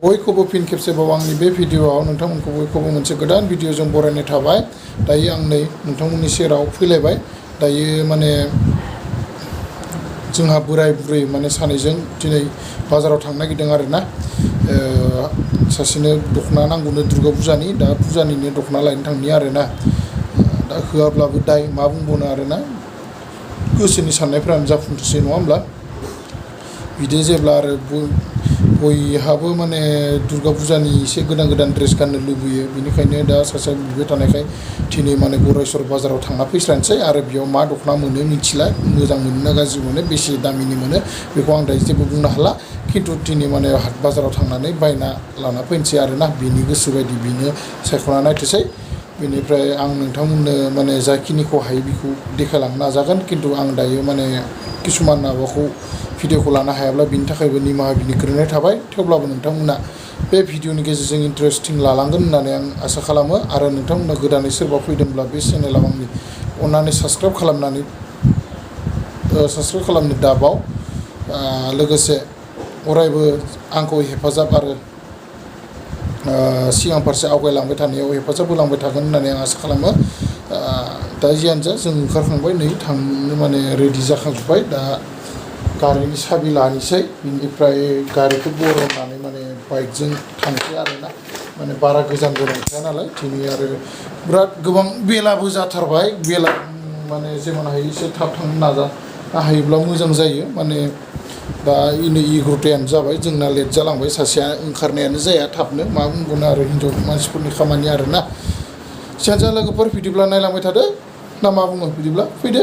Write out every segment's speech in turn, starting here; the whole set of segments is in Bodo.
बयखौबो फिन खेबसेबाव आंनि बे भिडिअआव नोंथांमोनखौ बयखौबो मोनसे गोदान भिडिअजों बरायनाय थाबाय। दायो आं नै नोंथांमोननि सेराव फैलायबाय। दायो माने जोंहा बोराय बुरै माने सानैजों दिनै बाजाराव थांनो नागिरदों आरोना। सासेनो दख'ना नांगौनो दुर्गा फुजानि, दा फुजानिनो दख'ना लायनो थांनि आरोना। दा होआब्लाबो दाय मा बुंबावनो आरोना, गोसोनि साननायफ्रानो जाफुंथोंसै नङा होमब्ला। बिदि जेब्ला आरो बयहाबो माने दुर्गा फुजानि एसे गोदान गोदान ड्रेस गाननो लुबैयो, बेनिखायनो दा सासेया बिबाय थानायखाय दिनै माने गरेस्वर बाजाराव थांना फैस्रानोसै। आरो बेयाव मा दख'ना मोनो मिथिला, मोजां मोनो ना गाज्रि मोनो, बेसे दामिनि मोनो बेखौ आं दायो जेबो बुंनो हाला। खिन्थु दिनै माने हाट बाजाराव थांनानै बायना लाना फैनोसै आरोना, बिनि गोसो बायदि बिनो सायख'ना नायथोंसै। बेनिफ्राय आं नोंथांमोननो माने जाखिनिखौ हायो बेखौ देखायलांनो नाजागोन। खिन्थु आं दायो माने किसुमान माबाखौ भिडिअखौ लानो हायाब्ला बिनि थाखायबो निमाहा बिग्रोनाय थाबाय। थेवब्लाबो नोंथांमोना बे भिडिअनि गेजेरजों इन्टारेस्टिं लालांगोन होननानै आं आसा खालामो। आरो नोंथांमोना गोदानै सोरबा फैदोंब्ला बे चेनेलाव आंनि अननानै साबस्क्राइब खालामनो दाबाव। लोगोसे अरायबो आंखौ हेफाजाब आरो सिगां फारसे आवगायलांबाय थानायाव हेफाजाब होलांबाय थागोन होननानै आं आसा खालामो। दा जियानो जा जों ओंखारखांबाय, नै थांनो माने रेडि जाखांजोब्बाय। दा गारिनि साबि लानोसै, बिनिफ्राय गारिखौ बरननानै माने बाइकजों थांसै आरोना। माने बारा गोजानबो नंखाया नालाय दिनै, आरो बिराद गोबां बेलाबो जाथारबाय। बेला माने जेमान हायो एसे थाब थांनो हायोब्ला मोजां जायो। माने दा 11:00 जाबाय, जोंना लेट जालांबाय। सासेया ओंखारनायानो जाया थाबनो, मा बुंगोन आरो हिनजाव मानसिफोरनि खामानि आरोना। जियानो जा लोगोफोर, बिदिब्ला नायलांबाय थादो ना मा बुङो। बिदिब्ला फैदो।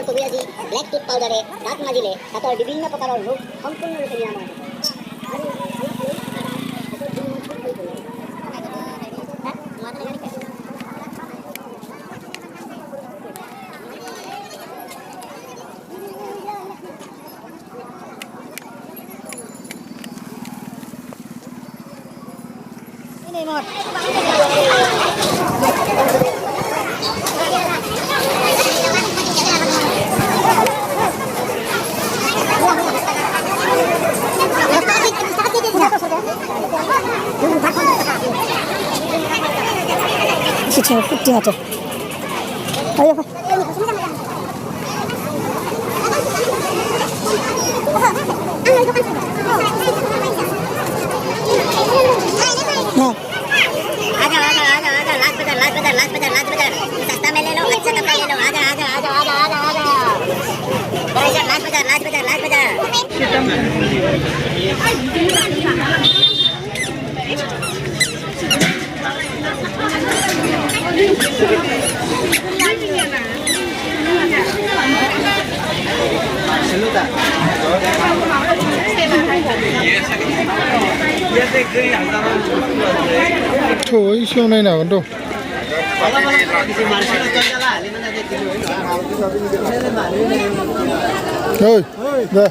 কবিৰাজী ব্লেক টুথ পাউডাৰে দাঁত মাজিলে দাঁতৰ বিভিন্ন প্ৰকাৰৰ ৰোগ সম্পূৰ্ণৰূপে নিৰাময় হয়। Hati-hati. Ayo, Pak. Nah. Ada. Last betar. Sasta में ले लो, अच्छा कपड़ा ले लो. Ada. Last betar. Thôi, siêu này nào đâu. Thôi, đây.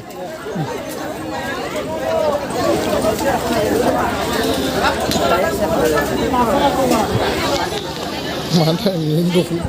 Mana ini dulu?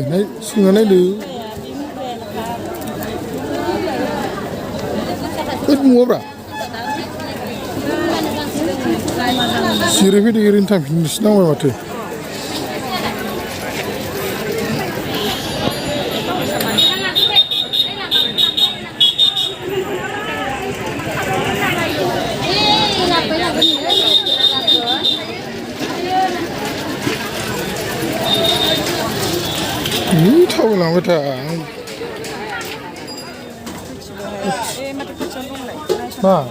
Này, xin ngân này được. Ít mua bả. Siri video irin time finish na wa mate. Ni tahu lah betul. Nah.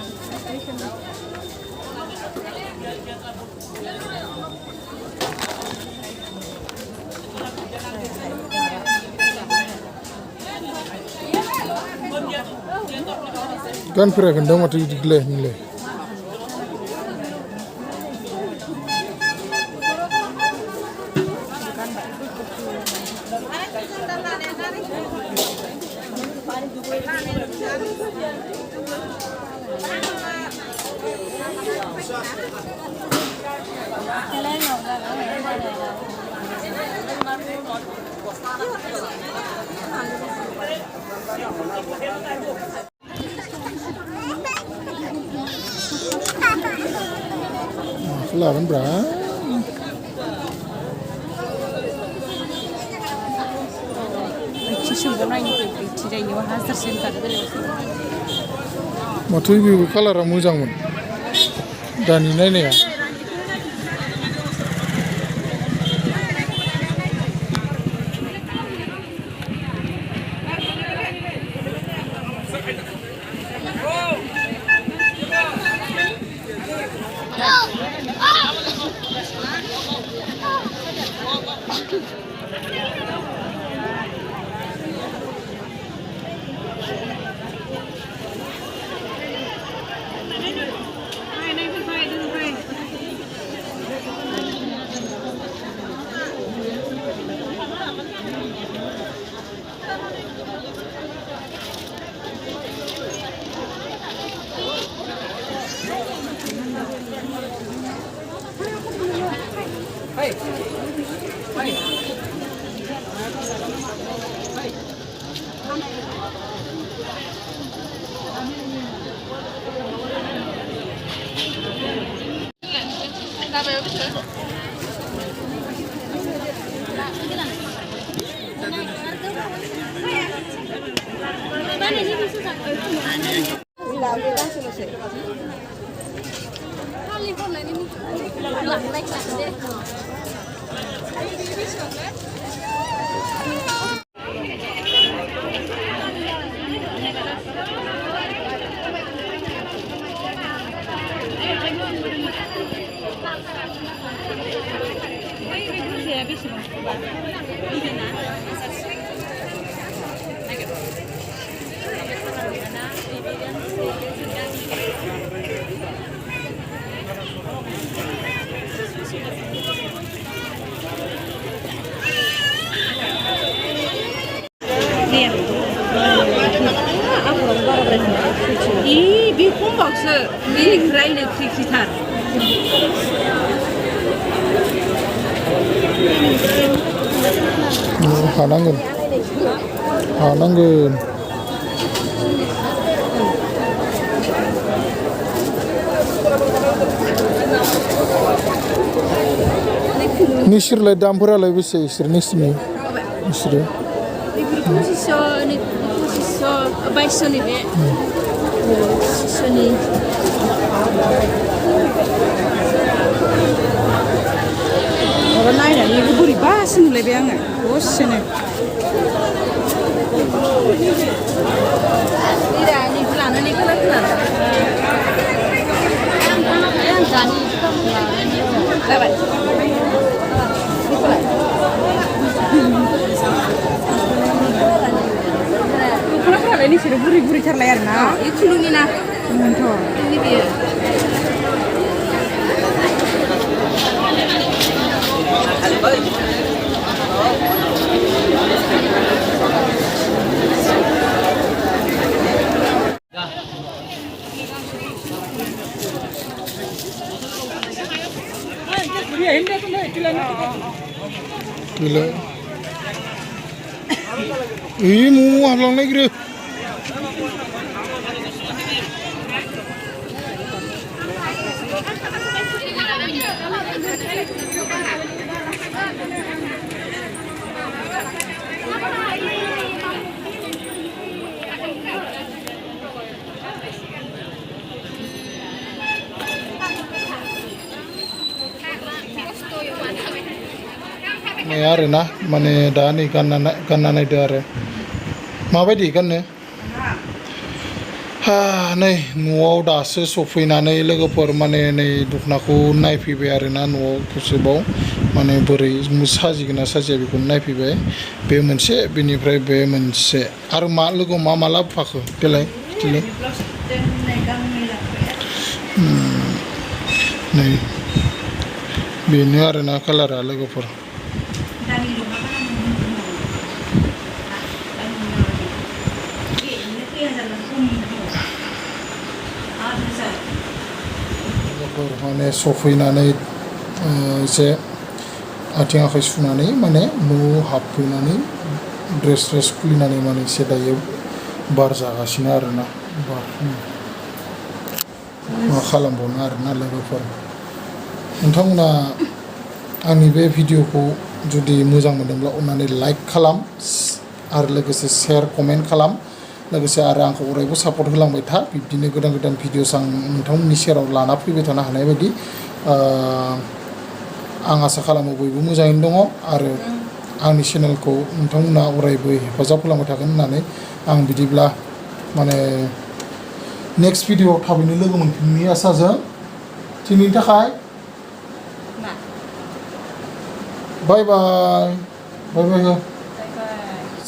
Kan pernah gendong atau digeleh nilai. Lah kan bra. Matu ibu kalara moजांमोन. Dani नायनाया. 이 미콘박스 미 그라이네 크리키탈 하나는 Nisirlah dampuralah bisa isir nisni isir. Ini posisi baisoni be. Posisi. Orang lain ni ibu beri bahasan lebih angin. Posisi. Tidak, ni pelan, ni pelan. Yang jani juga pelan. Lepas. Ni pelan. बिसोरो बुरि बुरिथारलाय आरो ना 이 쿨룽이나 थ' 이 비에 gila ih mau halang lagi deh Ini arena mana dah ni kanan ada are. Mabaidi kanne? Ha, नै न'आव दासो सफैनानै लोगोफोर माने नै दखनाखौ नायफैबाय आरोना न'आव खेबसेबाव माने बोरै साजिगोन ना साजिया बेखौ नायफैबाय बे मोनसे बेनिफ्राय बे मोनसे आरो मा लोगोआव मा मा लाबोफाखो देलाय देलाय नै बेनो आरोना कालारा लोगोफोर माने सफैनानै एसे आथिं आखाइ सुनानै माने न'आव हाबफैनानै ड्रेस खुलिनानै माने एसे दायो बार जागासिनो आरोना बार मा खालामबावनो आरोना लोगोफोर नोंथांमोना आंनि बे भिडिअखौ जुदि मोजां मोनदोंब्ला अन्नानै लाइक खालाम आरो लोगोसे शेयार कमेन्ट खालाम लोगोसे आरो आंखौ अरायबो सापर्ट होलांबाय था बिब्दिनो गोदान गोदान भिडिअस आं नोंथांमोननि सेराव लाना फैबाय थानो हानाय बायदि आं आसा खालामो बयबो मोजाङैनो दङ आरो आंनि चेनेलखौ नोंथांमोना अरायबो हेफाजाब होलांबाय थागोन होननानै आं बिदिब्ला माने नेक्स्ट भिडिअ थाबैनो लोगो मोनफिननायनि आसाजों दिनैनि थाखाय बाय बाय बाय बाय